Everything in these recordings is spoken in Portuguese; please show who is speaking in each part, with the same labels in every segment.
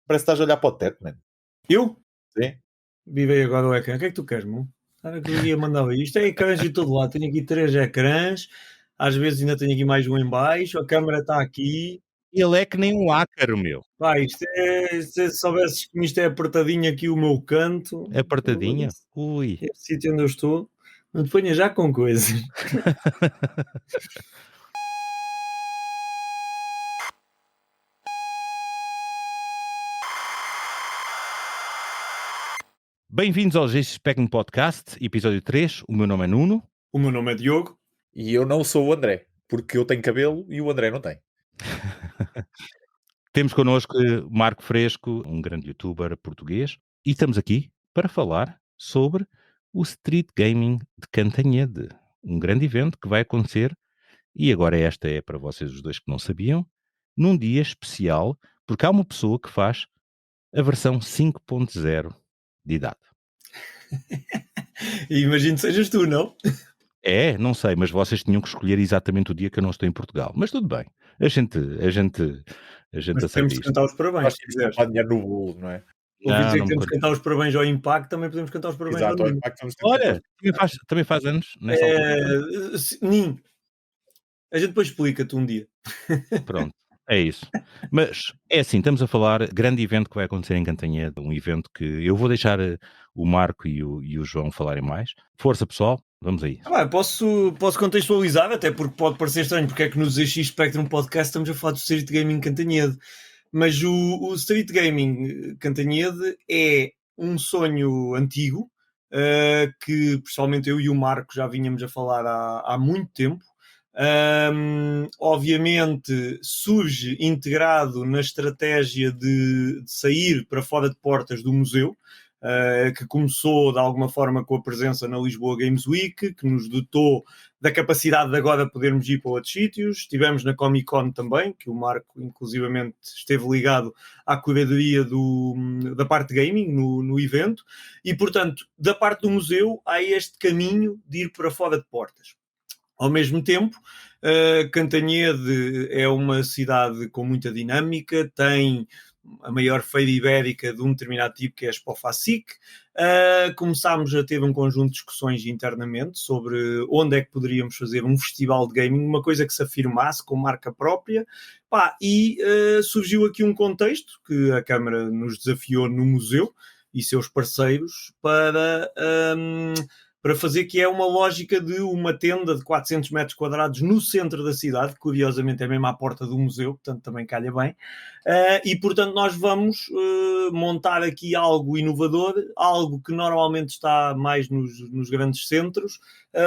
Speaker 1: Parece que estás a olhar para o teto, mano.
Speaker 2: Eu?
Speaker 1: Sim.
Speaker 2: Vivei agora o ecrã. O que é que tu queres, meu? Era que eu ia mandar aí. Isto é ecrãs de todo lado. Tenho aqui 3 ecrãs. Às vezes ainda tenho aqui mais um em baixo. A câmera está aqui.
Speaker 3: Ele é que nem um ácaro, meu.
Speaker 2: Pá, se soubesses que isto é apertadinho aqui o meu canto.
Speaker 3: Apertadinha? Ui.
Speaker 2: Este sítio onde eu estou. Não te ponhas já com coisas.
Speaker 3: Bem-vindos ao GX Spectrum Podcast, episódio 3. O meu nome é Nuno.
Speaker 2: O meu nome é Diogo.
Speaker 1: E eu não sou o André, porque eu tenho cabelo e o André não tem.
Speaker 3: Temos connosco Marco Fresco, um grande youtuber português, e estamos aqui para falar sobre o Street Gaming de Cantanhede, um grande evento que vai acontecer, e agora esta é para vocês os dois que não sabiam, num dia especial, porque há uma pessoa que faz a versão 5.0 de idade.
Speaker 2: E imagino que sejas tu, não?
Speaker 3: É, não sei, mas vocês tinham que escolher exatamente o dia que eu não estou em Portugal. Mas tudo bem, a gente
Speaker 2: Mas
Speaker 3: aceita
Speaker 2: podemos
Speaker 3: isto.
Speaker 2: cantar os parabéns,
Speaker 1: Nós
Speaker 2: se
Speaker 1: temos
Speaker 2: quiseres.
Speaker 1: que apanhar no bolo, não é?
Speaker 2: Ouvi dizer
Speaker 3: Não
Speaker 2: que
Speaker 3: me
Speaker 2: temos que cantar os parabéns ao Impact, também podemos cantar os parabéns
Speaker 1: Exato,
Speaker 2: ao
Speaker 1: ao
Speaker 2: Nuno.
Speaker 1: impacto vamos ter que
Speaker 3: Olha, também faz anos nessa altura.
Speaker 2: Nin. A gente depois explica-te um dia.
Speaker 3: Pronto, é isso. Mas é assim, estamos a falar, grande evento que vai acontecer em Cantanhede, um evento que eu vou deixar o Marco e o João falarem mais. Força pessoal, vamos a isso.
Speaker 2: Posso contextualizar, até porque pode parecer estranho, porque é que no ZX Spectrum Podcast estamos a falar do Street Gaming Cantanhede. Mas o Street Gaming Cantanhede é um sonho antigo, que pessoalmente eu e o Marco já vínhamos a falar há muito tempo. Obviamente surge integrado na estratégia de sair para fora de portas do museu, que começou de alguma forma com a presença na Lisboa Games Week, que nos dotou da capacidade de agora podermos ir para outros sítios. Estivemos na Comic Con também, que o Marco inclusivamente esteve ligado à curadoria da parte de gaming no evento, e portanto da parte do museu há este caminho de ir para fora de portas. Ao mesmo tempo, Cantanhede é uma cidade com muita dinâmica, tem a maior feira ibérica de um determinado tipo, que é a Expo FACIC. Começámos a ter um conjunto de discussões internamente sobre onde é que poderíamos fazer um festival de gaming, uma coisa que se afirmasse com marca própria. Surgiu aqui um contexto que a Câmara nos desafiou no museu e seus parceiros para fazer, que é uma lógica de uma tenda de 400 metros quadrados no centro da cidade, que curiosamente é mesmo à porta do museu, portanto também calha bem, e portanto nós vamos montar aqui algo inovador, algo que normalmente está mais nos grandes centros.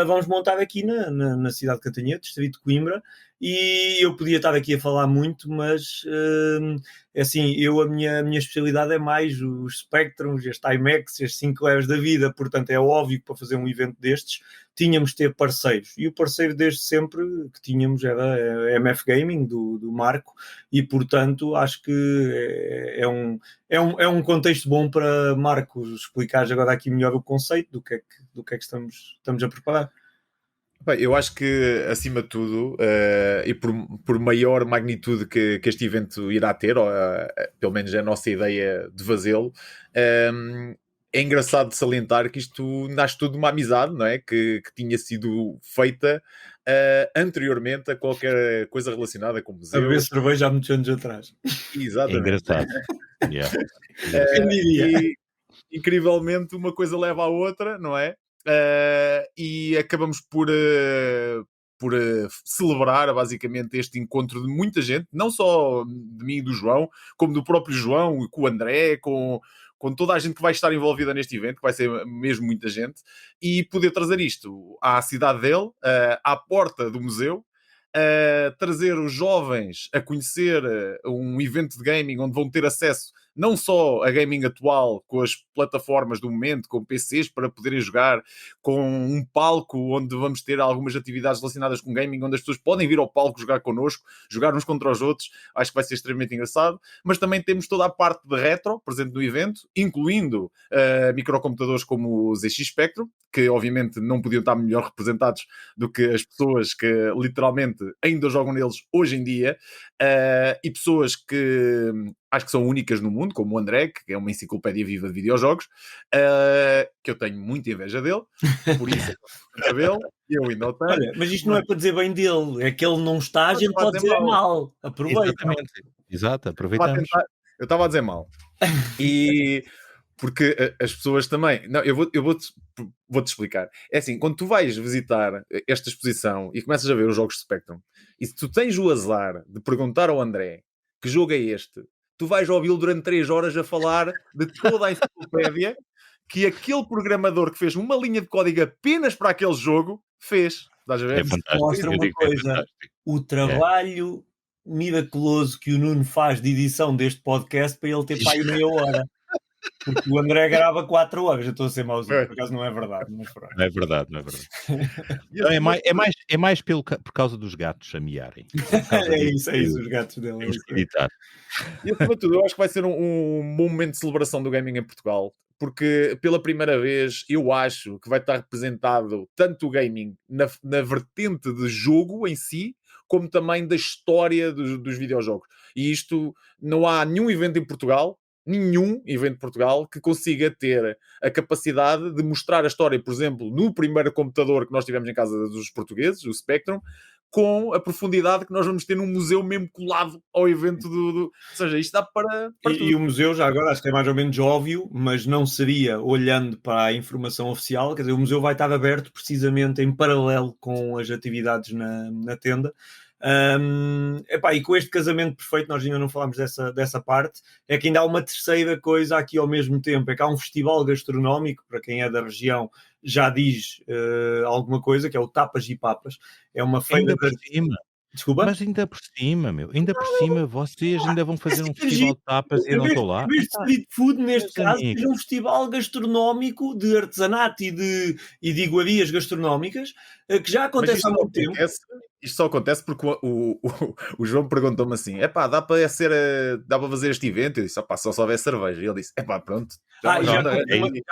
Speaker 2: Vamos montar aqui na cidade de Cantanhede, distrito de Coimbra, e eu podia estar aqui a falar muito, mas assim, a minha especialidade é mais os Spectrums, este IMAX, estes 5 leves da vida, portanto é óbvio que para fazer um evento destes tínhamos de ter parceiros, e o parceiro desde sempre que tínhamos era a MF Gaming, do Marco, e portanto acho que é um contexto bom para Marco explicar agora aqui melhor o conceito do que é que estamos a preparar.
Speaker 1: Bem, eu acho que, acima de tudo, e por maior magnitude que este evento irá ter, ou, pelo menos é a nossa ideia de fazê-lo, é engraçado de salientar que isto nasce tudo de uma amizade, não é? Que tinha sido feita anteriormente a qualquer coisa relacionada com o museu.
Speaker 2: A beber cerveja há muitos anos atrás.
Speaker 1: Exatamente.
Speaker 3: É engraçado. Yeah.
Speaker 1: E incrivelmente uma coisa leva à outra, não é? E acabamos por celebrar basicamente este encontro de muita gente, não só de mim e do João, como do próprio João, com o André, com toda a gente que vai estar envolvida neste evento, que vai ser mesmo muita gente, e poder trazer isto à cidade dele, à porta do museu, trazer os jovens a conhecer um evento de gaming onde vão ter acesso não só a gaming atual, com as plataformas do momento, com PCs para poderem jogar, com um palco onde vamos ter algumas atividades relacionadas com gaming, onde as pessoas podem vir ao palco jogar connosco, jogar uns contra os outros. Acho que vai ser extremamente engraçado. Mas também temos toda a parte de retro presente no evento, incluindo microcomputadores como o ZX Spectrum, que obviamente não podiam estar melhor representados do que as pessoas que literalmente ainda jogam neles hoje em dia, e pessoas que acho que são únicas no mundo, como o André, que é uma enciclopédia viva de videojogos, que eu tenho muita inveja dele, por isso é dele, eu ainda o tenho.
Speaker 2: Olha, mas isto não é para dizer bem dele, é que ele não está, a gente pode dizer mal. Aproveita.
Speaker 3: Exatamente. Exato, aproveitamos.
Speaker 1: Eu estava a dizer mal. E porque as pessoas também... Não, eu vou-te explicar. É assim, quando tu vais visitar esta exposição e começas a ver os jogos de Spectrum, e se tu tens o azar de perguntar ao André que jogo é este, tu vais ouvi-lo durante 3 horas a falar de toda a enciclopédia que aquele programador que fez uma linha de código apenas para aquele jogo fez. Estás a ver?
Speaker 3: É fantástico.
Speaker 2: Mostra
Speaker 3: Eu
Speaker 2: uma
Speaker 3: digo que é
Speaker 2: coisa,
Speaker 3: fantástico.
Speaker 2: o trabalho miraculoso que o Nuno faz de edição deste podcast para ele ter pai meia hora. Porque o André grava 4 horas. Eu estou a ser mauzinho, por acaso não é verdade. Mas pronto.
Speaker 3: Não é verdade, não é verdade. Não, é mais por causa dos gatos a miarem.
Speaker 2: É isso, os gatos dele.
Speaker 3: Temos que editar.
Speaker 1: E acima de tudo, eu acho que vai ser um momento de celebração do gaming em Portugal, porque pela primeira vez eu acho que vai estar representado tanto o gaming na vertente de jogo em si, como também da história dos videojogos. E isto, não há nenhum evento em Portugal que consiga ter a capacidade de mostrar a história, por exemplo, no primeiro computador que nós tivemos em casa dos portugueses, o Spectrum, com a profundidade que nós vamos ter num museu mesmo colado ao evento Ou seja, isto dá para tudo.
Speaker 2: E o museu, já agora, acho que é mais ou menos óbvio, mas não seria olhando para a informação oficial, quer dizer, o museu vai estar aberto precisamente em paralelo com as atividades na tenda. E com este casamento perfeito, nós ainda não falámos dessa parte, é que ainda há uma terceira coisa aqui ao mesmo tempo, é que há um festival gastronómico, para quem é da região já diz alguma coisa, que é o Tapas e Papas, é uma feira...
Speaker 3: Ainda por cima.
Speaker 2: Desculpa?
Speaker 3: Mas ainda por cima, ainda por cima, vocês ainda vão fazer um festival de tapas e eu não estou lá.
Speaker 2: Em vez de street food, neste caso,
Speaker 3: amigos,
Speaker 2: seja um festival gastronómico de artesanato e de iguarias gastronómicas, que já acontece há muito tempo.
Speaker 1: Isto só acontece porque o João perguntou-me assim: dá para fazer este evento? Eu disse: só se houver cerveja. E ele disse: pronto.
Speaker 2: Já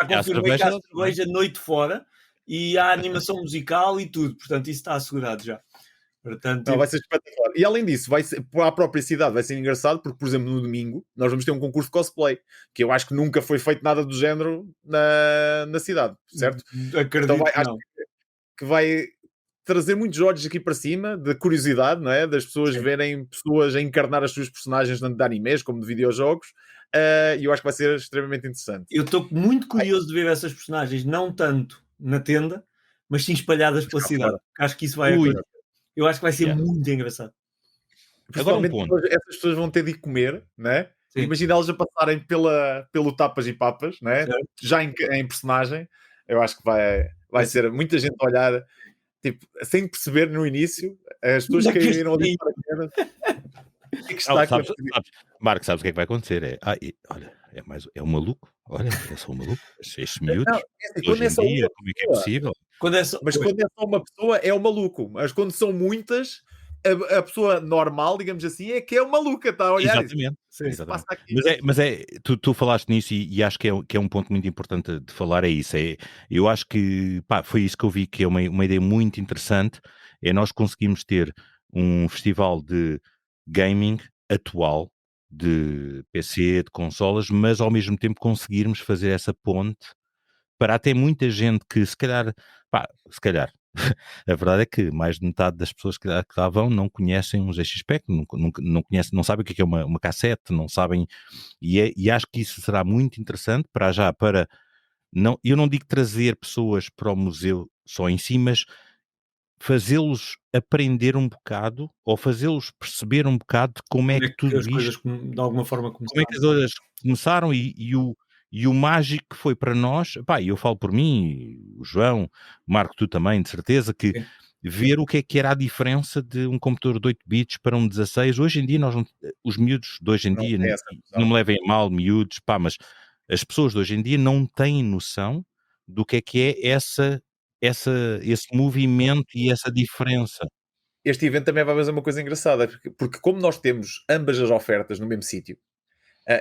Speaker 2: confirmei que há cerveja noite fora e há animação musical e tudo, portanto isso está assegurado já. Portanto,
Speaker 1: vai ser espetacular. E além disso, vai ser, para a própria cidade vai ser engraçado, porque, por exemplo, no domingo nós vamos ter um concurso de cosplay, que eu acho que nunca foi feito nada do género na cidade, certo?
Speaker 2: Acredito
Speaker 1: então
Speaker 2: acho
Speaker 1: que vai trazer muitos olhos aqui para cima, de curiosidade, não é? Das pessoas verem pessoas a encarnar as suas personagens, tanto de animes como de videojogos, e eu acho que vai ser extremamente interessante.
Speaker 2: Eu estou muito curioso de ver essas personagens, não tanto na tenda, mas sim espalhadas pela cidade. Acho que isso vai acontecer. Eu acho que vai ser muito engraçado.
Speaker 1: Principalmente essas pessoas vão ter de ir comer, né? Imagina elas a passarem pelo Tapas e Papas, né? Já em personagem. Eu acho que vai ser muita gente a olhar, tipo, sem perceber no início, as pessoas que caíram ali para a
Speaker 3: cara. Marco, sabes o que é que vai acontecer? Olha, é um maluco. Olha, é só um maluco. Estes miúdos, hoje em dia, como é que é possível?
Speaker 1: Mas quando é só uma pessoa, é o maluco. Mas quando são muitas, a pessoa normal, digamos assim, é que é o maluca, está a olhar.
Speaker 3: Exatamente. Mas tu falaste nisso e acho que é um ponto muito importante de falar, é isso. Eu acho que foi isso que eu vi, que é uma ideia muito interessante, é nós conseguimos ter um festival de gaming atual, de PC, de consolas, mas ao mesmo tempo conseguirmos fazer essa ponte para até muita gente que se calhar, a verdade é que mais de metade das pessoas que lá vão não conhecem um ZX-Spec, não conhecem, não sabem o que é uma cassete, não sabem, e acho que isso será muito interessante eu não digo trazer pessoas para o museu só em si, mas fazê-los aprender um bocado ou fazê-los perceber um bocado de como é que tudo
Speaker 2: as coisas de alguma forma começaram.
Speaker 3: Como é que as coisas começaram e o mágico que foi para nós, eu falo por mim, o João, o Marco, tu também, de certeza, que ver o que era a diferença de um computador de 8 bits para um 16, hoje em dia, os miúdos de hoje em dia, não me levem a mal, miúdos, mas as pessoas de hoje em dia não têm noção do que é esse movimento e essa diferença.
Speaker 1: Este evento também vai fazer uma coisa engraçada, porque como nós temos ambas as ofertas no mesmo sítio,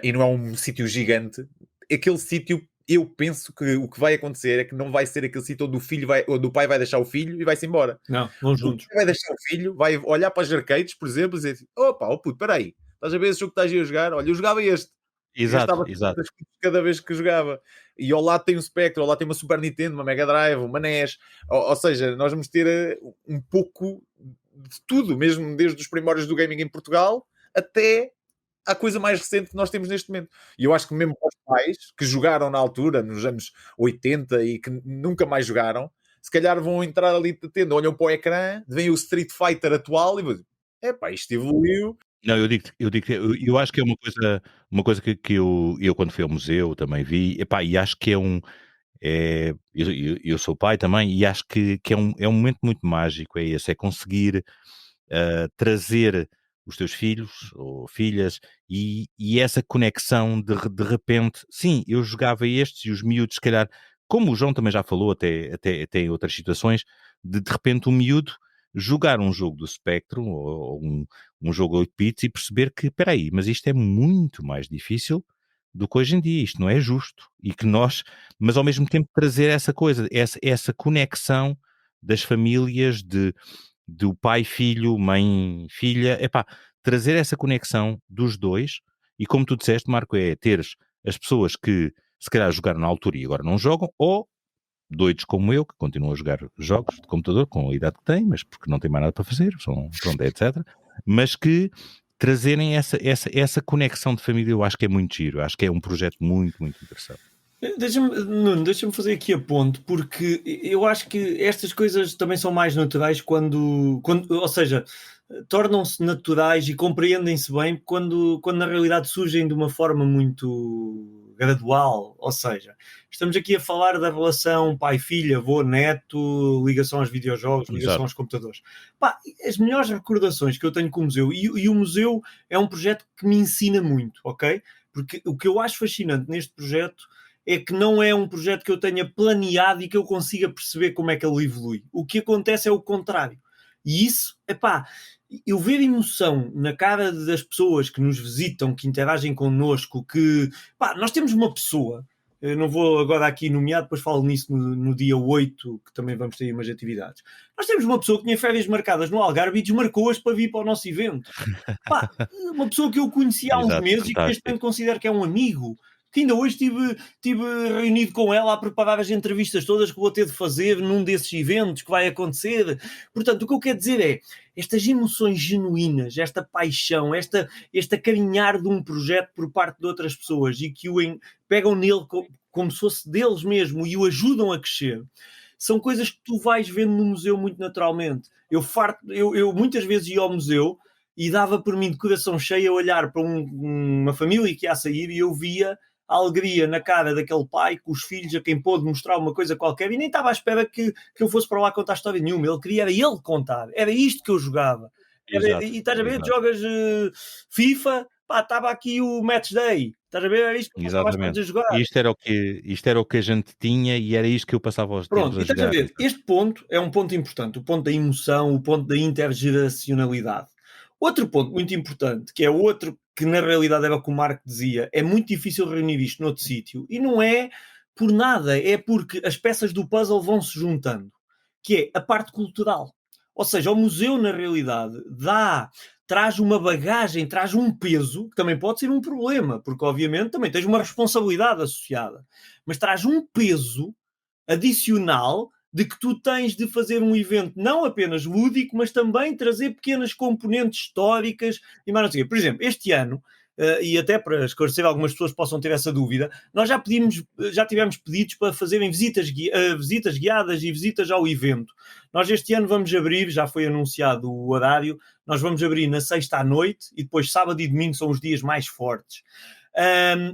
Speaker 1: e não é um sítio gigante, aquele sítio, eu penso que o que vai acontecer é que não vai ser aquele sítio onde o pai vai deixar o filho e vai-se embora.
Speaker 2: Não, vão juntos.
Speaker 1: O pai vai deixar o filho, vai olhar para as arcades, por exemplo, e dizer: puto, espera aí, estás a ver esse jogo que estás aí a jogar? Olha, eu jogava este.
Speaker 3: Exato,
Speaker 1: Gastava
Speaker 3: exato.
Speaker 1: 300 escudos cada vez que jogava. E ao lado tem um Spectrum, ao lado tem uma Super Nintendo, uma Mega Drive, uma NES. Ou seja, nós vamos ter um pouco de tudo, mesmo desde os primórdios do gaming em Portugal até à coisa mais recente que nós temos neste momento. E eu acho que mesmo para os pais que jogaram na altura, nos anos 80 e que nunca mais jogaram, se calhar vão entrar ali de tenda, olham para o ecrã, vem o Street Fighter atual e vão dizer, epá, isto evoluiu.
Speaker 3: Não, eu acho que é uma coisa que eu quando fui ao museu também vi, epá, e acho que eu sou pai também, e acho que é um momento muito mágico, é esse, é conseguir trazer os teus filhos ou filhas e essa conexão de repente, sim, eu jogava estes e os miúdos, se calhar, como o João também já falou, até em outras situações, de repente o miúdo jogar um jogo do Spectrum ou um jogo 8 bits e perceber que, espera aí, mas isto é muito mais difícil do que hoje em dia, isto não é justo, e que nós, mas ao mesmo tempo trazer essa coisa, essa conexão das famílias, do pai, filho, mãe, filha, epá, trazer essa conexão dos dois, e como tu disseste, Marco, é teres as pessoas que se calhar jogaram na altura e agora não jogam, ou doidos como eu, que continuam a jogar jogos de computador com a idade que têm, mas porque não têm mais nada para fazer, pronto, etc. Mas que trazerem essa conexão de família, eu acho que é muito giro, acho que é um projeto muito, muito interessante.
Speaker 2: Deixa-me fazer aqui a ponte, porque eu acho que estas coisas também são mais naturais quando ou seja, tornam-se naturais e compreendem-se bem quando na realidade surgem de uma forma muito gradual, ou seja, estamos aqui a falar da relação pai-filho, avô-neto, ligação aos videojogos, ligação
Speaker 3: Exato.
Speaker 2: aos computadores. Pá, as melhores recordações que eu tenho com o museu, e o museu é um projeto que me ensina muito, ok? Porque o que eu acho fascinante neste projeto é que não é um projeto que eu tenha planeado e que eu consiga perceber como é que ele evolui. O que acontece é o contrário. E isso, epá, eu ver emoção na cara das pessoas que nos visitam, que interagem connosco, que, pá, nós temos uma pessoa, eu não vou agora aqui nomear, depois falo nisso no dia 8, que também vamos ter umas atividades. Nós temos uma pessoa que tinha férias marcadas no Algarve e desmarcou-as para vir para o nosso evento. Pá, uma pessoa que eu conheci há uns
Speaker 3: Exato,
Speaker 2: meses e que neste
Speaker 3: fantástico.
Speaker 2: momento considero que é um amigo, que ainda hoje estive reunido com ela a preparar as entrevistas todas que vou ter de fazer num desses eventos que vai acontecer. Portanto, o que eu quero dizer é, estas emoções genuínas, esta paixão, este carinhar de um projeto por parte de outras pessoas e que pegam nele como se fosse deles mesmo e o ajudam a crescer, são coisas que tu vais vendo no museu muito naturalmente. Eu muitas vezes ia ao museu e dava por mim de coração cheio a olhar para uma família que ia sair e eu via a alegria na cara daquele pai com os filhos a quem pôde mostrar uma coisa qualquer e nem estava à espera que eu fosse para lá contar história nenhuma. Ele queria era ele contar. Era isto que eu jogava.
Speaker 3: Exato,
Speaker 2: E estás a ver,
Speaker 3: exato.
Speaker 2: jogas FIFA, pá, estava aqui o Match Day. Estás a ver, era isto que eu passava as tardes
Speaker 3: Exatamente.
Speaker 2: a jogar.
Speaker 3: Isto era o que a gente tinha e era isto que eu passava os tempos
Speaker 2: Pronto,
Speaker 3: a
Speaker 2: e estás a
Speaker 3: jogar.
Speaker 2: ver, este ponto é um ponto importante, o ponto da emoção, o ponto da intergeracionalidade. Outro ponto muito importante, que é outro que na realidade era o que o Marco dizia, é muito difícil reunir isto noutro sítio, e não é por nada, é porque as peças do puzzle vão se juntando, que é a parte cultural. Ou seja, o museu na realidade traz uma bagagem, traz um peso, que também pode ser um problema, porque obviamente também tens uma responsabilidade associada, mas traz um peso adicional de que tu tens de fazer um evento não apenas lúdico, mas também trazer pequenas componentes históricas e mais não sei o quê. Por exemplo, este ano, e até para esclarecer algumas pessoas que possam ter essa dúvida, nós já tivemos pedidos para fazerem visitas guiadas e visitas ao evento. Nós este ano vamos abrir, já foi anunciado o horário, nós vamos abrir na sexta à noite e depois sábado e domingo são os dias mais fortes.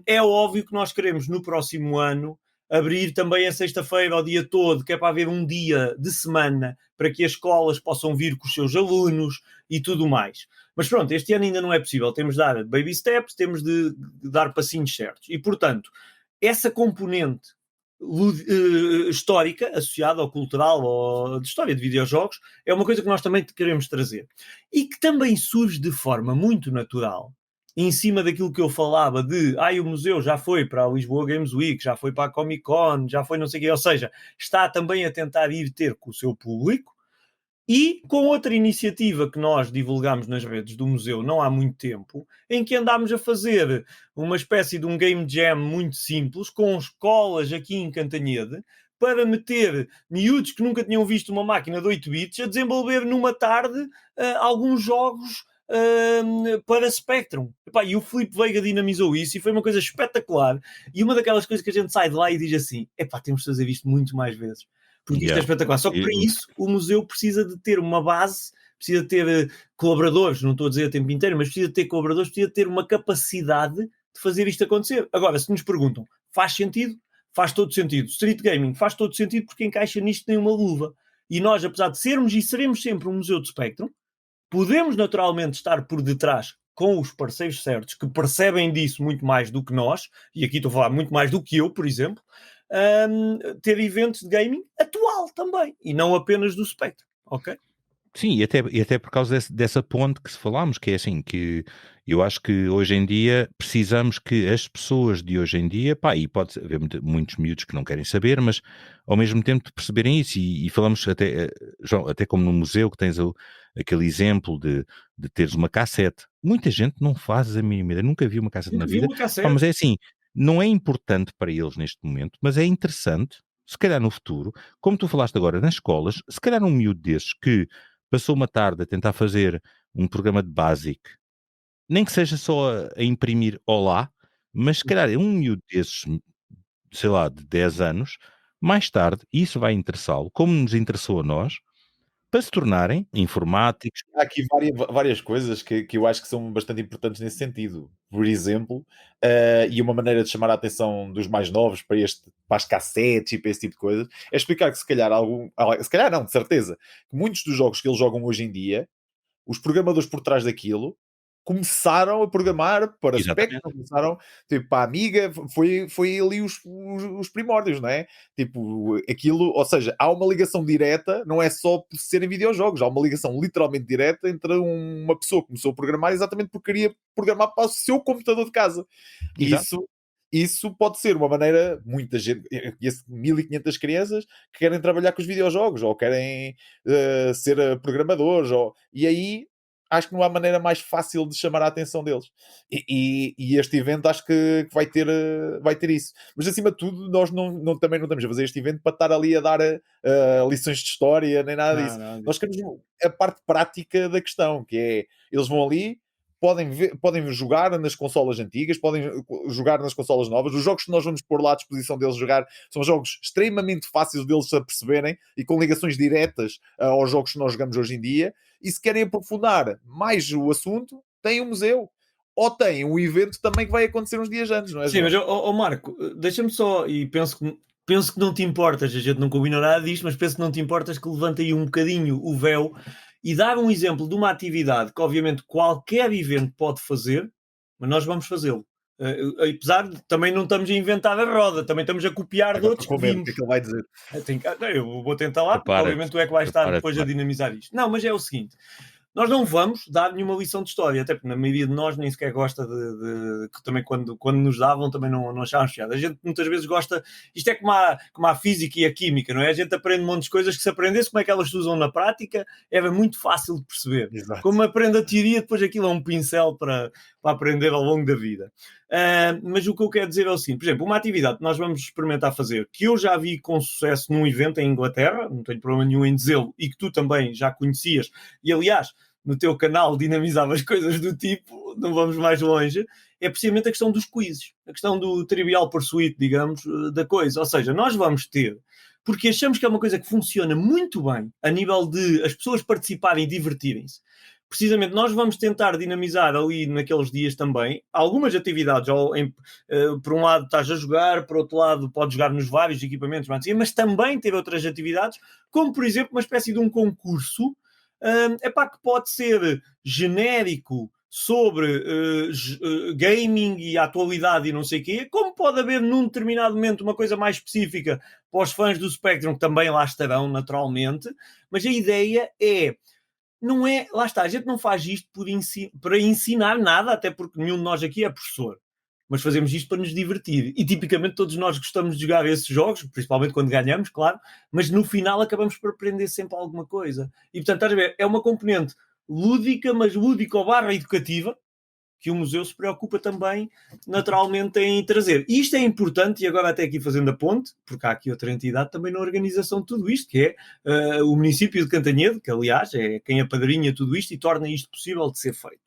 Speaker 2: É óbvio que nós queremos no próximo ano abrir também a sexta-feira, ao dia todo, que é para haver um dia de semana para que as escolas possam vir com os seus alunos e tudo mais. Mas pronto, este ano ainda não é possível. Temos de dar baby steps, temos de dar passinhos certos. E, portanto, essa componente histórica, associada ao cultural ou de história de videojogos, é uma coisa que nós também queremos trazer. E que também surge de forma muito natural, em cima daquilo que eu falava de o museu já foi para a Lisboa Games Week, já foi para a Comic Con, já foi não sei o quê, ou seja, está também a tentar ir ter com o seu público, E com outra iniciativa que nós divulgámos nas redes do museu não há muito tempo, em que andámos a fazer uma espécie de um game jam muito simples, com escolas aqui em Cantanhede, para meter miúdos que nunca tinham visto uma máquina de 8 bits a desenvolver numa tarde alguns jogos para Spectrum. E o Filipe Veiga dinamizou isso e foi uma coisa espetacular. E uma daquelas coisas que a gente sai de lá e diz assim, temos de fazer isto muito mais vezes. Porque isto é espetacular. Só que para isso o museu precisa de ter uma base, precisa ter colaboradores, não estou a dizer o tempo inteiro, mas precisa ter colaboradores, precisa ter uma capacidade de fazer isto acontecer. Agora, se nos perguntam, faz sentido? Faz todo sentido. Street Gaming faz todo sentido porque encaixa nisto nem uma luva. E nós, apesar de sermos e seremos sempre um museu de Spectrum, podemos naturalmente estar por detrás com os parceiros certos que percebem disso muito mais do que nós, e aqui estou a falar muito mais do que eu, por exemplo, ter eventos de gaming atual também, e não apenas do Spectrum, ok?
Speaker 3: Sim, e até por causa dessa ponte que se falámos, que é assim, que eu acho que hoje em dia precisamos que as pessoas de hoje em dia, e pode haver muitos miúdos que não querem saber, mas ao mesmo tempo perceberem isso, e falamos até, João, até como no museu que tens aquele exemplo de teres uma cassete. Muita gente não faz a mínima ideia, nunca viu uma cassete na vida, mas é assim, não é importante para eles neste momento, mas é interessante, se calhar no futuro, como tu falaste agora nas escolas, se calhar um miúdo desses que passou uma tarde a tentar fazer um programa de Basic, nem que seja só a imprimir Olá, mas se calhar um miúdo desses, sei lá, de 10 anos, mais tarde, isso vai interessá-lo, como nos interessou a nós, para se tornarem informáticos.
Speaker 1: Há aqui várias coisas que eu acho que são bastante importantes nesse sentido. Por exemplo, e uma maneira de chamar a atenção dos mais novos para as cassetes e para esse tipo de coisas, é explicar que se calhar se calhar não, de certeza, que muitos dos jogos que eles jogam hoje em dia, os programadores por trás daquilo começaram a programar para
Speaker 3: Exatamente.
Speaker 1: Spectrum, começaram, tipo, para a Amiga, foi ali os primórdios, não é? Tipo, aquilo, ou seja, há uma ligação direta, não é só por serem videojogos, há uma ligação literalmente direta entre uma pessoa que começou a programar exatamente porque queria programar para o seu computador de casa. E isso pode ser uma maneira, muita gente, eu conheço 1500 crianças que querem trabalhar com os videojogos, ou querem ser programadores, e aí acho que não há maneira mais fácil de chamar a atenção deles. E este evento acho que vai ter isso. Mas acima de tudo, nós também não estamos a fazer este evento para estar ali a dar lições de história, nem nada disso. Nós queremos a parte prática da questão, que é, eles vão ali, podem jogar nas consolas antigas, podem jogar nas consolas novas. Os jogos que nós vamos pôr lá à disposição deles jogar são jogos extremamente fáceis deles a perceberem e com ligações diretas aos jogos que nós jogamos hoje em dia. E se querem aprofundar mais o assunto, têm um museu. Ou têm um evento também que vai acontecer uns dias antes, não é?
Speaker 2: Sim, mas Marco, deixa-me só, e penso que não te importas, a gente não combina nada disto, mas penso que não te importas que levante aí um bocadinho o véu e dar um exemplo de uma atividade que obviamente qualquer evento pode fazer, mas nós vamos fazê-lo. Apesar de também não estamos a inventar a roda, também estamos a copiar de outros que vimos.
Speaker 1: O que é que ele vai dizer?
Speaker 2: Eu vou tentar lá, porque obviamente tu é que vais estar depois a dinamizar isto. Não, mas é o seguinte, nós não vamos dar nenhuma lição de história, até porque na maioria de nós nem sequer gosta que também quando nos davam também não achávamos piada. A gente muitas vezes gosta, isto é como a física e a química, não é? A gente aprende um monte de coisas que se aprendesse como é que elas se usam na prática, era muito fácil de perceber.
Speaker 1: Exato.
Speaker 2: Como aprende a teoria, depois aquilo é um pincel para aprender ao longo da vida. Mas o que eu quero dizer é o seguinte, por exemplo, uma atividade que nós vamos experimentar fazer, que eu já vi com sucesso num evento em Inglaterra, não tenho problema nenhum em dizê-lo, e que tu também já conhecias, e aliás, no teu canal dinamizavas coisas do tipo, não vamos mais longe, é precisamente a questão dos quizzes, a questão do Trivial Pursuit, digamos, da coisa. Ou seja, nós vamos ter, porque achamos que é uma coisa que funciona muito bem, a nível de as pessoas participarem e divertirem-se. Precisamente, nós vamos tentar dinamizar ali naqueles dias também algumas atividades. Por um lado estás a jogar, por outro lado podes jogar nos vários equipamentos, mas também ter outras atividades, como por exemplo uma espécie de um concurso que pode ser genérico sobre gaming e atualidade e não sei o quê, como pode haver num determinado momento uma coisa mais específica para os fãs do Spectrum, que também lá estarão naturalmente, mas a ideia é, não é, lá está, a gente não faz isto para ensinar nada, até porque nenhum de nós aqui é professor. mas fazemos isto para nos divertir. E tipicamente todos nós gostamos de jogar esses jogos, principalmente quando ganhamos, claro, mas no final acabamos por aprender sempre alguma coisa. E portanto, estás a ver, é uma componente lúdica, mas lúdico/educativa, que o museu se preocupa também, naturalmente, em trazer. E isto é importante, e agora até aqui fazendo a ponte, porque há aqui outra entidade também na organização de tudo isto, que é o município de Cantanhede, que aliás é quem apadrinha tudo isto e torna isto possível de ser feito.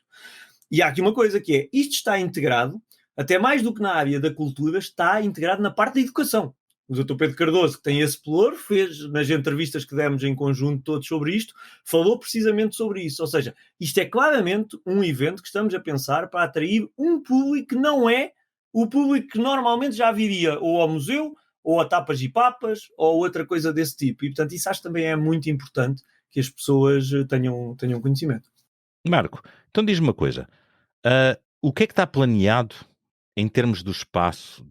Speaker 2: E há aqui uma coisa que é, isto está integrado, até mais do que na área da cultura, está integrado na parte da educação. O Dr. Pedro Cardoso, que tem esse pelouro, fez nas entrevistas que demos em conjunto todos sobre isto, falou precisamente sobre isso. Ou seja, isto é claramente um evento que estamos a pensar para atrair um público que não é o público que normalmente já viria ou ao museu, ou a tapas e papas, ou outra coisa desse tipo. E, portanto, isso acho que também é muito importante que as pessoas tenham conhecimento.
Speaker 3: Marco, então diz-me uma coisa. O que é que está planeado em termos do espaço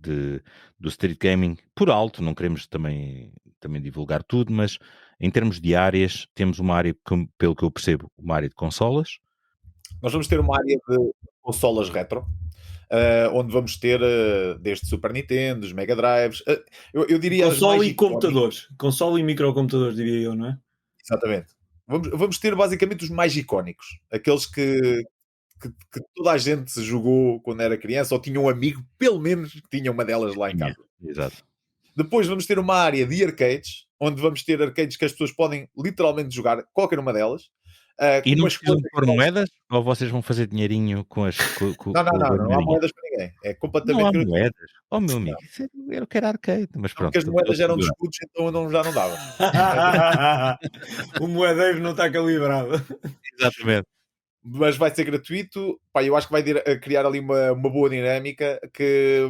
Speaker 3: do Street Gaming? Por alto, não queremos também divulgar tudo, mas em termos de áreas, temos uma área, pelo que eu percebo, uma área de consolas.
Speaker 1: Nós vamos ter uma área de consolas retro, onde vamos ter desde Super Nintendo, Mega Drives, eu diria
Speaker 2: console e computadores, console e microcomputadores, diria eu, não é?
Speaker 1: Exatamente. Vamos ter basicamente os mais icónicos, aqueles que toda a gente jogou quando era criança ou tinha um amigo, pelo menos, que tinha uma delas lá em casa.
Speaker 3: Exato.
Speaker 1: Depois vamos ter uma área de arcades, onde vamos ter arcades que as pessoas podem literalmente jogar qualquer uma delas.
Speaker 3: E não precisam pôr moedas? Ou vocês vão fazer dinheirinho com as...
Speaker 1: Não há moedas para ninguém. É completamente
Speaker 3: não há moedas. Oh, meu amigo, eu quero arcade. Mas pronto.
Speaker 1: Porque as moedas eram de escudos, então já não dava.
Speaker 2: O moedeiro não está calibrado.
Speaker 3: Exatamente.
Speaker 1: Mas vai ser gratuito. Pá, eu acho que vai criar ali uma boa dinâmica, que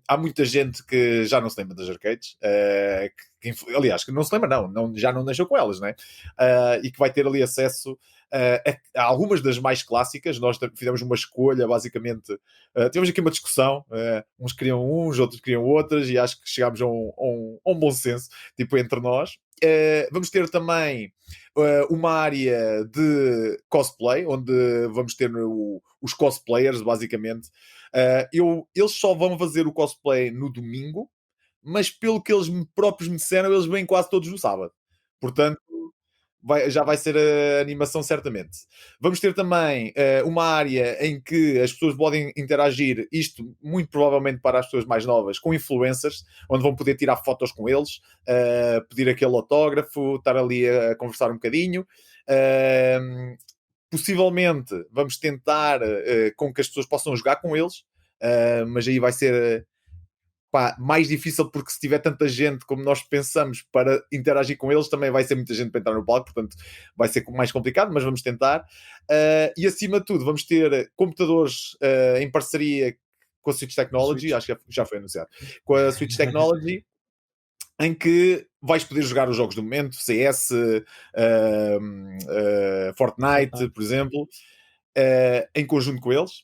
Speaker 1: há muita gente que já não se lembra das arcades, aliás, que não se lembra, já não deixou com elas, né? E que vai ter ali acesso a algumas das mais clássicas. Nós fizemos uma escolha, basicamente. Tivemos aqui uma discussão, uns queriam uns, outros queriam outras, e acho que chegámos a um bom senso, tipo, entre nós. Vamos ter também uma área de cosplay, onde vamos ter os cosplayers, basicamente. Eles só vão fazer o cosplay no domingo, mas pelo que eles próprios me disseram, eles vêm quase todos no sábado. Portanto, já vai ser a animação, certamente. Vamos ter também uma área em que as pessoas podem interagir, isto muito provavelmente para as pessoas mais novas, com influencers, onde vão poder tirar fotos com eles, pedir aquele autógrafo, estar ali a conversar um bocadinho. Possivelmente vamos tentar com que as pessoas possam jogar com eles, mas aí vai ser mais difícil, porque se tiver tanta gente como nós pensamos para interagir com eles, também vai ser muita gente para entrar no palco, portanto vai ser mais complicado, mas vamos tentar. E acima de tudo vamos ter computadores em parceria com a Switch Technology, acho que já foi anunciado, com a Switch Technology, em que vais poder jogar os jogos do momento, CS, Fortnite, por exemplo, em conjunto com eles.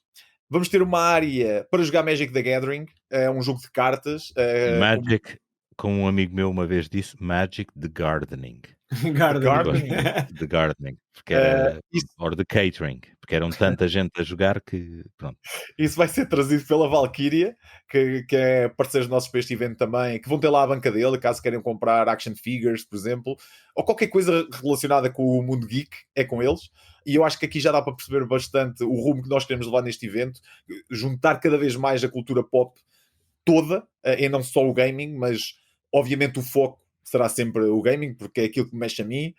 Speaker 1: Vamos ter uma área para jogar Magic the Gathering, um jogo de cartas.
Speaker 3: Magic, como um amigo meu uma vez disse, Magic the Gardening. The Gardening. Porque era, or the Catering, porque eram tanta gente a jogar que, pronto.
Speaker 1: Isso vai ser trazido pela Valkyria, que é parceiro nossos para este evento também, que vão ter lá a banca dele, caso queiram comprar action figures, por exemplo, ou qualquer coisa relacionada com o mundo geek, é com eles. E eu acho que aqui já dá para perceber bastante o rumo que nós queremos levar neste evento, juntar cada vez mais a cultura pop toda, e não só o gaming, mas obviamente o foco será sempre o gaming, porque é aquilo que me mexe a mim,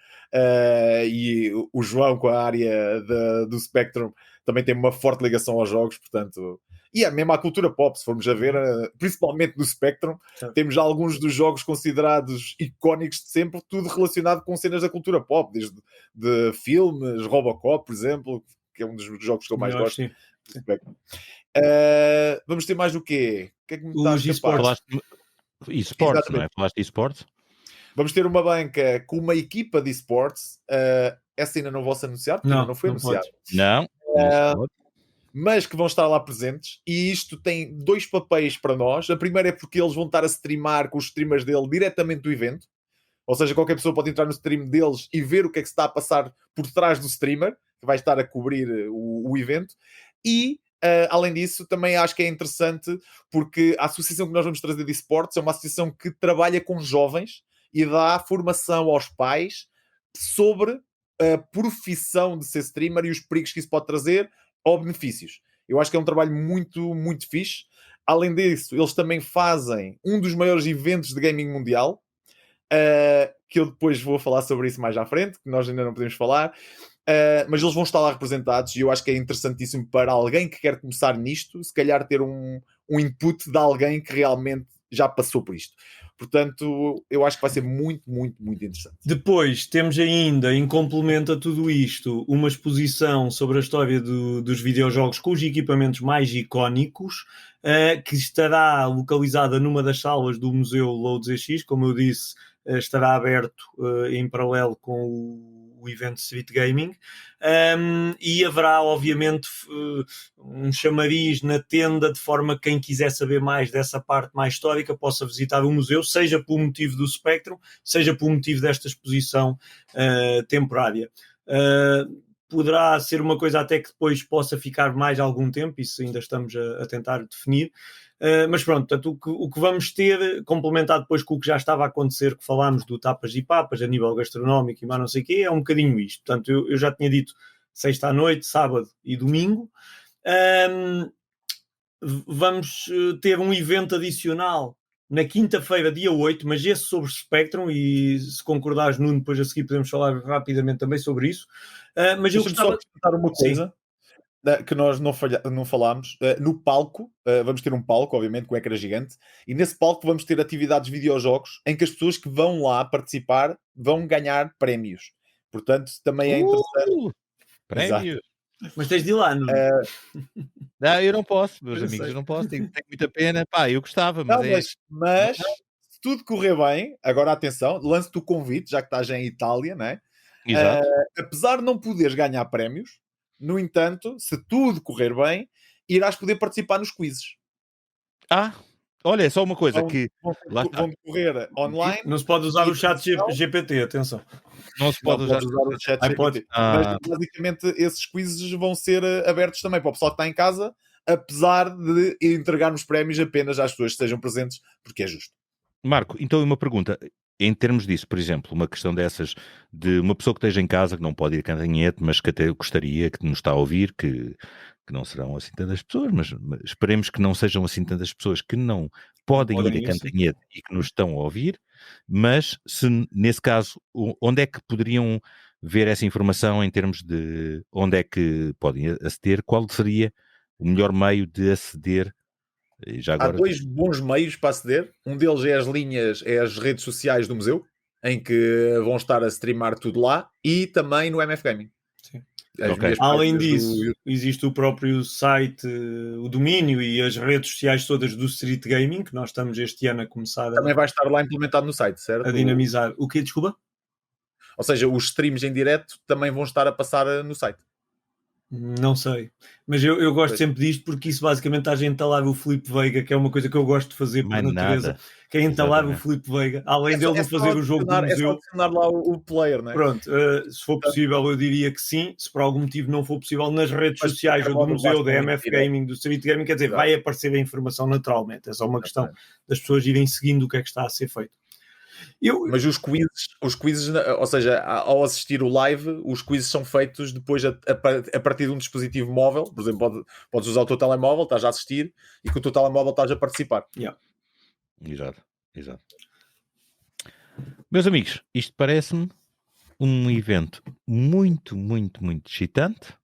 Speaker 1: e o João, com a área do Spectrum, também tem uma forte ligação aos jogos, portanto... E é mesmo a cultura pop, se formos a ver, principalmente no Spectrum, temos alguns dos jogos considerados icónicos de sempre, tudo relacionado com cenas da cultura pop, desde de filmes, Robocop, por exemplo, que é um dos jogos que eu mais gosto. Vamos ter mais do quê? O que é que me está a escapar?
Speaker 3: eSports, não é? Falaste de eSports?
Speaker 1: Vamos ter uma banca com uma equipa de eSports. Essa ainda não vou anunciar, porque não foi anunciado.
Speaker 3: Não
Speaker 1: mas que vão estar lá presentes, e isto tem dois papéis para nós. A primeira é porque eles vão estar a streamar com os streamers dele diretamente do evento, ou seja, qualquer pessoa pode entrar no stream deles e ver o que é que se está a passar por trás do streamer, que vai estar a cobrir o evento. E Além disso, também acho que é interessante porque a associação que nós vamos trazer de esportes é uma associação que trabalha com jovens e dá formação aos pais sobre a profissão de ser streamer e os perigos que isso pode trazer ou benefícios. Eu acho que é um trabalho muito, muito fixe. Além disso, eles também fazem um dos maiores eventos de gaming mundial, que eu depois vou falar sobre isso mais à frente, que nós ainda não podemos falar. Mas eles vão estar lá representados e eu acho que é interessantíssimo para alguém que quer começar nisto, se calhar ter um input de alguém que realmente já passou por isto. Portanto, eu acho que vai ser muito, muito, muito interessante.
Speaker 2: Depois temos ainda, em complemento a tudo isto, uma exposição sobre a história dos videojogos com os equipamentos mais icónicos, que estará localizada numa das salas do Museu Lourdes EX, como eu disse, estará aberto em paralelo com o evento Street Gaming, e haverá obviamente um chamariz na tenda, de forma que quem quiser saber mais dessa parte mais histórica possa visitar o museu, seja pelo motivo do Spectrum, seja pelo motivo desta exposição temporária. Poderá ser uma coisa até que depois possa ficar mais algum tempo, isso ainda estamos a tentar definir. Mas pronto, portanto, o que vamos ter, complementado depois com o que já estava a acontecer, que falámos do Tapas e Papas a nível gastronómico e mais não sei o quê, é um bocadinho isto. Portanto, eu já tinha dito sexta à noite, sábado e domingo. Vamos ter um evento adicional na quinta-feira, dia 8, mas esse sobre Spectrum, e se concordares, Nuno, depois a seguir podemos falar rapidamente também sobre isso. Mas eu gostava...
Speaker 1: só acrescentar uma coisa que nós não falámos. No palco, vamos ter um palco, obviamente, com ecrã gigante, e nesse palco vamos ter atividades de videojogos em que as pessoas que vão lá participar vão ganhar prémios. Portanto, também é interessante.
Speaker 3: Prémios!
Speaker 2: Mas tens de ir lá, Nuno.
Speaker 3: Não, eu não posso, meus
Speaker 2: Eu
Speaker 3: amigos,
Speaker 2: sei.
Speaker 3: eu não posso, tenho muita pena. Pá, eu gostava, mas
Speaker 1: Não, mas se tudo correr bem, agora atenção, lance-te o convite, já que estás em Itália, né?
Speaker 3: Exato.
Speaker 1: Apesar de não poderes ganhar prémios, no entanto, se tudo correr bem, irás poder participar nos quizzes.
Speaker 3: Olha, é só uma coisa que
Speaker 1: Vão decorrer online.
Speaker 2: Não se pode usar o chat GPT, atenção.
Speaker 3: não se pode usar.
Speaker 1: o chat GPT. Mas basicamente esses quizzes vão ser abertos também para o pessoal que está em casa, apesar de entregarmos prémios apenas às pessoas que estejam presentes, porque é justo.
Speaker 3: Marco, então uma pergunta. Em termos disso, por exemplo, uma questão dessas, de uma pessoa que esteja em casa, que não pode ir a Cantanhete, mas que até gostaria, que nos está a ouvir, que não serão assim tantas pessoas, mas esperemos que não sejam assim tantas pessoas que não podem ir a Cantanhete e que nos estão a ouvir, mas se nesse caso, onde é que poderiam ver essa informação em termos de onde é que podem aceder? Qual seria o melhor meio de aceder? Já agora...
Speaker 1: Há dois bons meios para aceder. Um deles é as redes sociais do museu, em que vão estar a streamar tudo lá, e também no MF Gaming.
Speaker 2: Sim.
Speaker 3: Okay.
Speaker 2: Além disso, existe o próprio site, o domínio e as redes sociais todas do Street Gaming, que nós estamos este ano a começar
Speaker 1: também vai estar lá implementado no site, certo?
Speaker 2: A dinamizar. O quê? Desculpa?
Speaker 1: Ou seja, os streams em direto também vão estar a passar no site.
Speaker 2: Não sei, mas eu gosto sempre disto, porque isso basicamente está a entalar o Filipe Veiga, que é uma coisa que eu gosto de fazer por natureza, que é entalar o Filipe Veiga, além dele não fazer o jogo do museu.
Speaker 1: É só adicionar lá o player, não é?
Speaker 2: Pronto, se for possível eu diria que sim, se por algum motivo não for possível, nas redes sociais do museu, da MF Gaming, do Street Gaming, quer dizer, vai aparecer a informação naturalmente, é só uma questão das pessoas irem seguindo o que é que está a ser feito.
Speaker 1: Mas os quizzes, ou seja, ao assistir o live, os quizzes são feitos depois a partir de um dispositivo móvel. Por exemplo, podes usar o teu telemóvel, estás a assistir, e com o teu telemóvel estás a participar.
Speaker 3: Exato. Meus amigos, isto parece-me um evento muito, muito, muito excitante.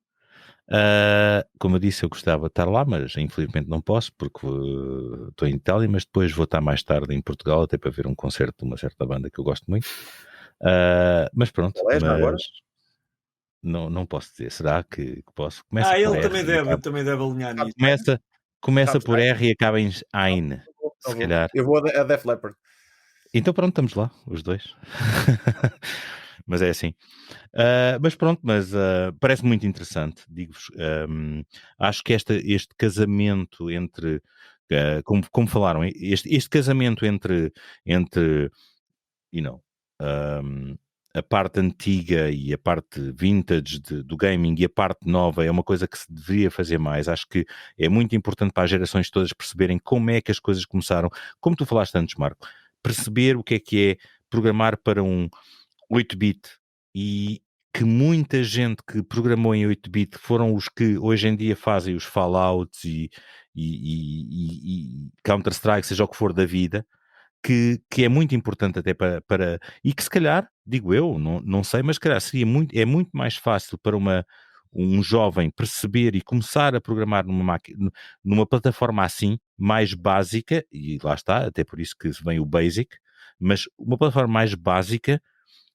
Speaker 3: Como eu disse, eu gostava de estar lá, mas infelizmente não posso, porque estou em Itália, mas depois vou estar mais tarde em Portugal, até para ver um concerto de uma certa banda que eu gosto muito. Mas pronto,
Speaker 1: agora?
Speaker 3: Não posso dizer. Será que posso?
Speaker 2: Ele também deve alinhar nisso.
Speaker 3: Começa por R e acaba em Ein, se calhar.
Speaker 1: Eu vou a Def Leppard.
Speaker 3: Então pronto, estamos lá, os dois. Mas é assim. Mas pronto, parece muito interessante, digo-vos. Acho que este casamento entre, como falaram, este casamento entre a parte antiga e a parte vintage do gaming e a parte nova é uma coisa que se deveria fazer mais. Acho que é muito importante para as gerações todas perceberem como é que as coisas começaram. Como tu falaste antes, Marco, perceber o que é programar para um 8-bit e que muita gente que programou em 8-bit foram os que hoje em dia fazem os Fallouts e Counter-Strike, seja o que for da vida, que é muito importante até para e que se calhar, digo eu, não sei, mas se calhar é muito mais fácil para um jovem perceber e começar a programar numa plataforma assim, mais básica, e lá está, até por isso que vem o Basic, mas uma plataforma mais básica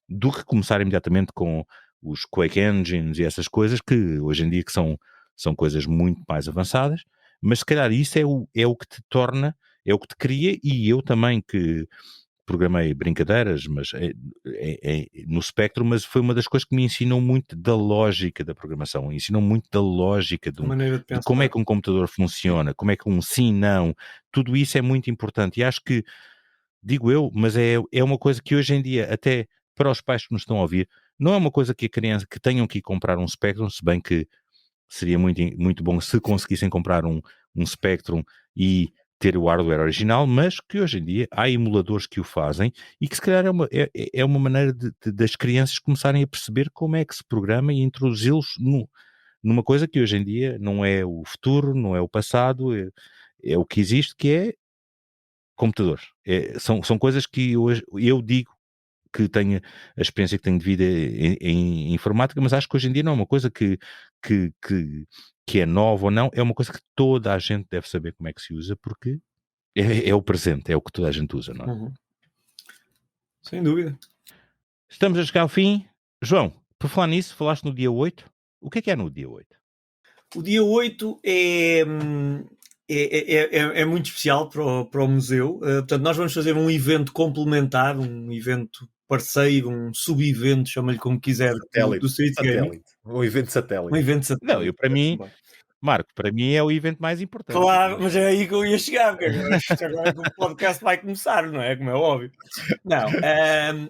Speaker 3: do que começar imediatamente com os Quake Engines e essas coisas que hoje em dia que são coisas muito mais avançadas, mas se calhar isso é o que te torna, é o que te cria, e eu também que programei brincadeiras, mas no Spectrum, mas foi uma das coisas que me ensinou muito da lógica da programação, ensinou muito da lógica
Speaker 2: A maneira de
Speaker 3: de como é
Speaker 2: pensar.
Speaker 3: que um computador funciona, como é que um sim, não, tudo isso é muito importante, e acho que, digo eu, mas é uma coisa que hoje em dia, até para os pais que nos estão a ouvir, não é uma coisa que a criança, que tenham que ir comprar um Spectrum, se bem que seria muito, muito bom se conseguissem comprar um Spectrum e ter o hardware original, mas que hoje em dia há emuladores que o fazem e que se calhar é uma maneira das crianças começarem a perceber como é que se programa e introduzi-los numa coisa que hoje em dia não é o futuro, não é o passado, é o que existe, que é computadores. São coisas que hoje eu digo que tenho a experiência que tenho de vida em informática, mas acho que hoje em dia não é uma coisa que, que, que é nova ou não, é uma coisa que toda a gente deve saber como é que se usa, porque é o presente, é o que toda a gente usa, não é?
Speaker 2: Uhum. Sem dúvida.
Speaker 3: Estamos a chegar ao fim. João, por falar nisso, falaste no dia 8. O que é no dia 8?
Speaker 2: O dia 8 é muito especial para o museu. Portanto, nós vamos fazer um evento complementar, um evento parceiro, um sub-evento, chama-lhe como quiser, do Street Gaming.
Speaker 1: Um evento satélite.
Speaker 2: Um evento
Speaker 3: Não,
Speaker 2: satélite.
Speaker 3: para mim, Marco, para mim é o evento mais importante.
Speaker 2: Claro, mas é aí que eu ia chegar, porque agora é que o podcast vai começar, não é? Como é óbvio. Não,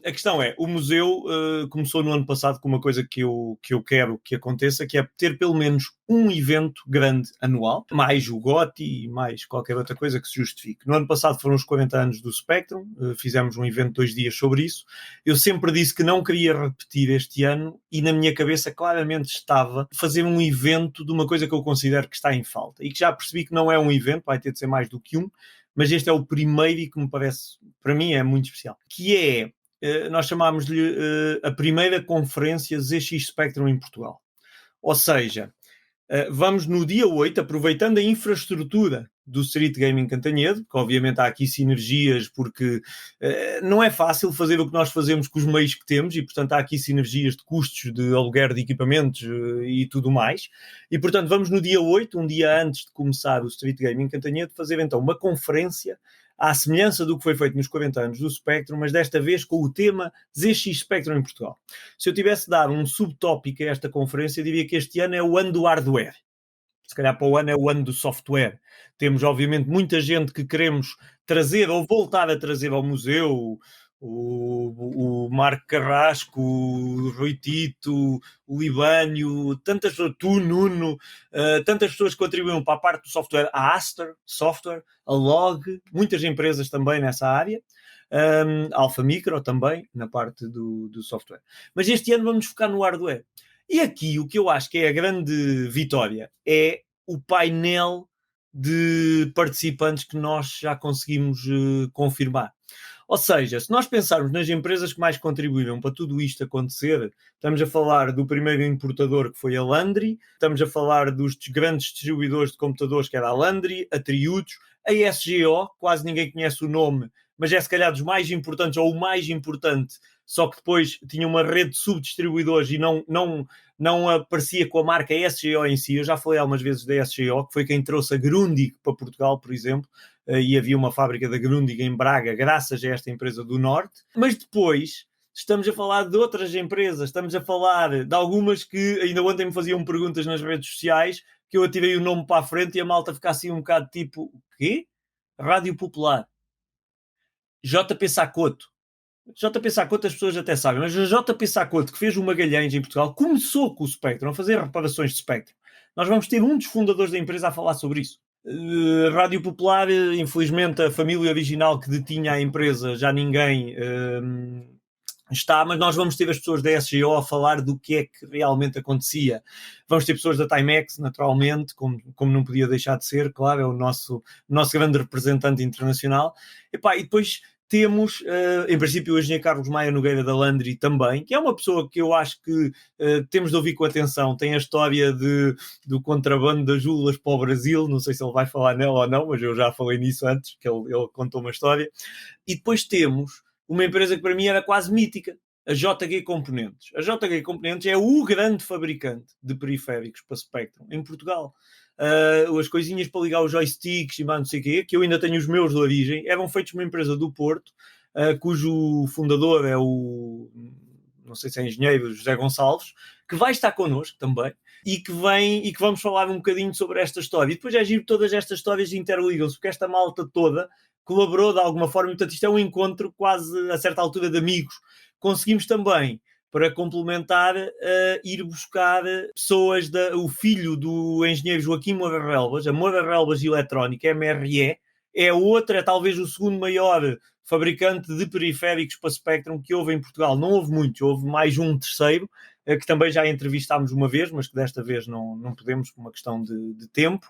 Speaker 2: a questão é, o museu começou no ano passado com uma coisa que eu quero que aconteça, que é ter pelo menos um evento grande anual, mais o GOTY e mais qualquer outra coisa que se justifique. No ano passado foram os 40 anos do Spectrum, fizemos um evento de 2 dias sobre isso. Eu sempre disse que não queria repetir este ano e na minha cabeça claramente estava fazer um evento de uma coisa que eu considero que está em falta e que já percebi que não é um evento, vai ter de ser mais do que um, mas este é o primeiro e que me parece, para mim, é muito especial, que é, nós chamámos-lhe a primeira conferência ZX Spectrum em Portugal. Ou seja, vamos no dia 8, aproveitando a infraestrutura do Street Gaming Cantanhede, que obviamente há aqui sinergias, porque não é fácil fazer o que nós fazemos com os meios que temos, e portanto há aqui sinergias de custos de aluguer de equipamentos e tudo mais, e portanto vamos no dia 8, um dia antes de começar o Street Gaming Cantanhede, fazer então uma conferência à semelhança do que foi feito nos 40 anos do Spectrum, mas desta vez com o tema ZX Spectrum em Portugal. Se eu tivesse de dar um subtópico a esta conferência, eu diria que este ano é o ano do hardware. Se calhar para o ano é o ano do software. Temos, obviamente, muita gente que queremos trazer ou voltar a trazer ao museu, o Marco Carrasco, o Rui Tito, o Libânio, tantas pessoas, tu, Nuno, tantas pessoas que contribuíram para a parte do software, a Aster Software, a Log, muitas empresas também nessa área, a Alpha Micro também, na parte do software. Mas este ano vamos focar no hardware. E aqui o que eu acho que é a grande vitória é o painel de participantes que nós já conseguimos confirmar. Ou seja, se nós pensarmos nas empresas que mais contribuíram para tudo isto acontecer, estamos a falar do primeiro importador, que foi a Landry, estamos a falar dos grandes distribuidores de computadores, que era a Landry, a Triudos, a SGO, quase ninguém conhece o nome, mas é se calhar dos mais importantes, ou o mais importante, só que depois tinha uma rede de subdistribuidores e não aparecia com a marca SGO em si. Eu já falei algumas vezes da SGO, que foi quem trouxe a Grundig para Portugal, por exemplo, e havia uma fábrica da Grundig em Braga, graças a esta empresa do Norte. Mas depois estamos a falar de outras empresas, estamos a falar de algumas que ainda ontem me faziam perguntas nas redes sociais, que eu atirei o nome para a frente e a malta fica assim um bocado tipo, o quê? Rádio Popular, JP Sacoto, JP Saccoto as pessoas até sabem, mas a JP Saccoto, que fez o Magalhães em Portugal, começou com o Spectrum, a fazer reparações de Spectrum. Nós vamos ter um dos fundadores da empresa a falar sobre isso. Rádio Popular, infelizmente a família original que detinha a empresa, já ninguém está, mas nós vamos ter as pessoas da SGO a falar do que é que realmente acontecia. Vamos ter pessoas da Timex, naturalmente, como não podia deixar de ser, claro, é o nosso grande representante internacional. E depois temos, em princípio, o engenheiro Carlos Maia Nogueira da Landry também, que é uma pessoa que eu acho que temos de ouvir com atenção. Tem a história do contrabando das julas para o Brasil, não sei se ele vai falar nela ou não, mas eu já falei nisso antes, que ele contou uma história. E depois temos uma empresa que para mim era quase mítica, a JG Componentes. A JG Componentes é o grande fabricante de periféricos para Spectrum em Portugal. As coisinhas para ligar os joysticks e mais não sei o quê, que eu ainda tenho os meus de origem, eram feitos por uma empresa do Porto, cujo fundador é o, não sei se é engenheiro, José Gonçalves, que vai estar connosco também, e que vamos falar um bocadinho sobre esta história. E depois é giro, todas estas histórias interligam-se, porque esta malta toda colaborou de alguma forma, portanto isto é um encontro quase a certa altura de amigos. Conseguimos também, para complementar, ir buscar pessoas, o filho do engenheiro Joaquim Moura Relvas, a Moura Relvas Eletrónica, MRE, é talvez o segundo maior fabricante de periféricos para Spectrum que houve em Portugal. Não houve muitos, houve mais um terceiro, que também já entrevistámos uma vez, mas que desta vez não podemos por uma questão de tempo.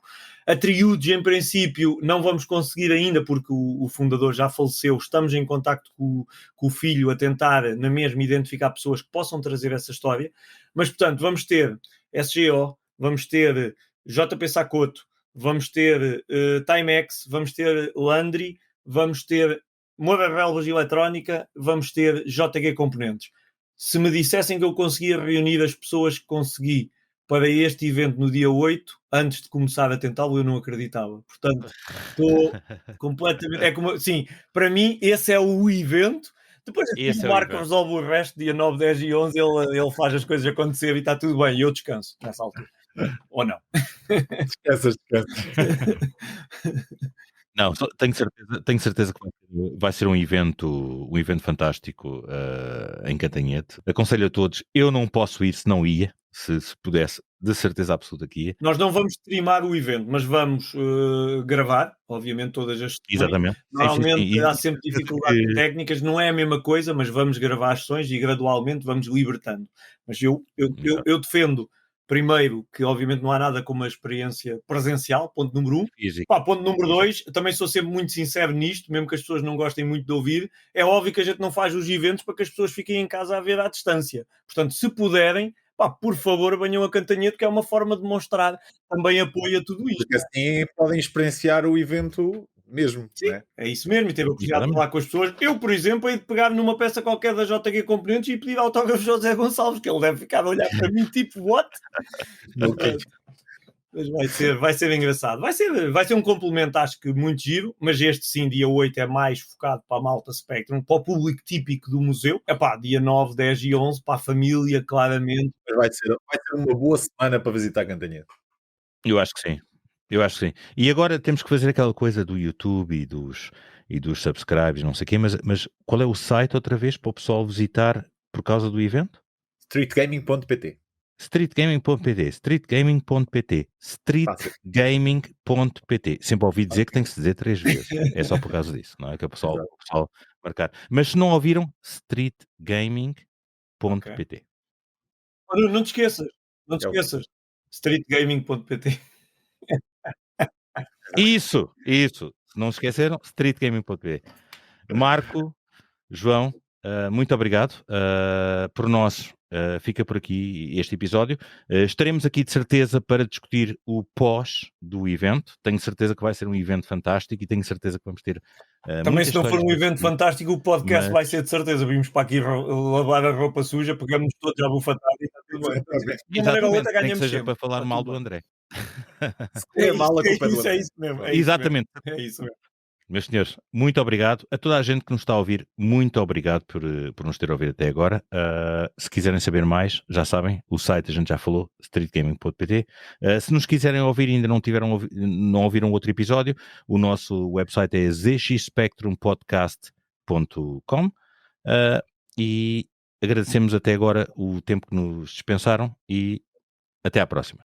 Speaker 2: A Triudes, em princípio, não vamos conseguir ainda porque o fundador já faleceu. Estamos em contacto com o filho a tentar, na mesma, identificar pessoas que possam trazer essa história. Mas, portanto, vamos ter SGO, vamos ter JP Saccoto, vamos ter Timex, vamos ter Landry, vamos ter Moura Relvas Eletrónica, vamos ter JG Componentes. Se me dissessem que eu conseguia reunir as pessoas que consegui para este evento no dia 8, antes de começar a tentá-lo, eu não acreditava. Portanto, estou completamente... Sim, para mim, esse é o evento. Depois o Marco resolve o resto, dia 9, 10 e 11, ele faz as coisas acontecer e está tudo bem. E eu descanso nessa altura. Ou não?
Speaker 1: Descansa.
Speaker 3: Não, tenho certeza que vai ser um evento fantástico em Cantanhede. Aconselho a todos, eu não posso ir se não ia, se pudesse, de certeza absoluta que ia.
Speaker 2: Nós não vamos streamar o evento, mas vamos gravar, obviamente, todas as sessões.
Speaker 3: Exatamente.
Speaker 2: Normalmente há sempre dificuldades técnicas, não é a mesma coisa, mas vamos gravar as sessões e gradualmente vamos libertando. Mas eu defendo... Primeiro, que obviamente não há nada como a experiência presencial, ponto número 1. Ponto número 2, também sou sempre muito sincero nisto, mesmo que as pessoas não gostem muito de ouvir, é óbvio que a gente não faz os eventos para que as pessoas fiquem em casa a ver à distância. Portanto, se puderem, por favor, venham a Cantanhede, que é uma forma de mostrar também apoio a tudo isto.
Speaker 1: Porque assim podem experienciar o evento mesmo.
Speaker 2: Sim,
Speaker 1: né?
Speaker 2: É isso mesmo, e ter a oportunidade de falar com as pessoas. Eu, por exemplo, hei de pegar numa peça qualquer da JG Componentes e pedir autógrafo a José Gonçalves, que ele deve ficar a olhar para mim tipo, what?
Speaker 1: Okay.
Speaker 2: Mas vai ser engraçado. Vai ser um complemento, acho que muito giro, mas este sim, dia 8, é mais focado para a malta Spectrum, para o público típico do museu. Dia 9, 10 e 11, para a família, claramente.
Speaker 1: Vai ser uma boa semana para visitar Cantanhede.
Speaker 3: Eu acho que sim. E agora temos que fazer aquela coisa do YouTube e dos subscribes, não sei o quê, mas qual é o site outra vez para o pessoal visitar por causa do evento?
Speaker 1: Streetgaming.pt.
Speaker 3: Streetgaming.pt. Sempre ouvi dizer que tem que se dizer 3 vezes. É só por causa disso, não é? Que o pessoal marcar. Mas se não ouviram, streetgaming.pt.
Speaker 2: Não te esqueças. Streetgaming.pt.
Speaker 3: Isso. Se não esqueceram, streetgaming.pt. Marco, João, muito obrigado. Por nós, fica por aqui este episódio. Estaremos aqui de certeza para discutir o pós do evento. Tenho certeza que vai ser um evento fantástico e tenho certeza que vamos ter
Speaker 2: também se não for um evento fantástico, o podcast vai ser de certeza. Vimos para aqui lavar a roupa suja, pegamos todos à bufatada e está tudo bem.
Speaker 3: De uma maneira ou outra ganhamos sempre. Nem que seja para falar mal do André.
Speaker 1: É mal a culpa do
Speaker 2: André. É isso mesmo.
Speaker 3: Exatamente.
Speaker 2: É isso mesmo.
Speaker 3: Meus senhores, muito obrigado. A toda a gente que nos está a ouvir, muito obrigado por nos ter ouvido até agora. Se quiserem saber mais, já sabem, o site a gente já falou, streetgaming.pt. Se nos quiserem ouvir e ainda não ouviram outro episódio, o nosso website é zxspectrumpodcast.com. E agradecemos até agora o tempo que nos dispensaram e até à próxima.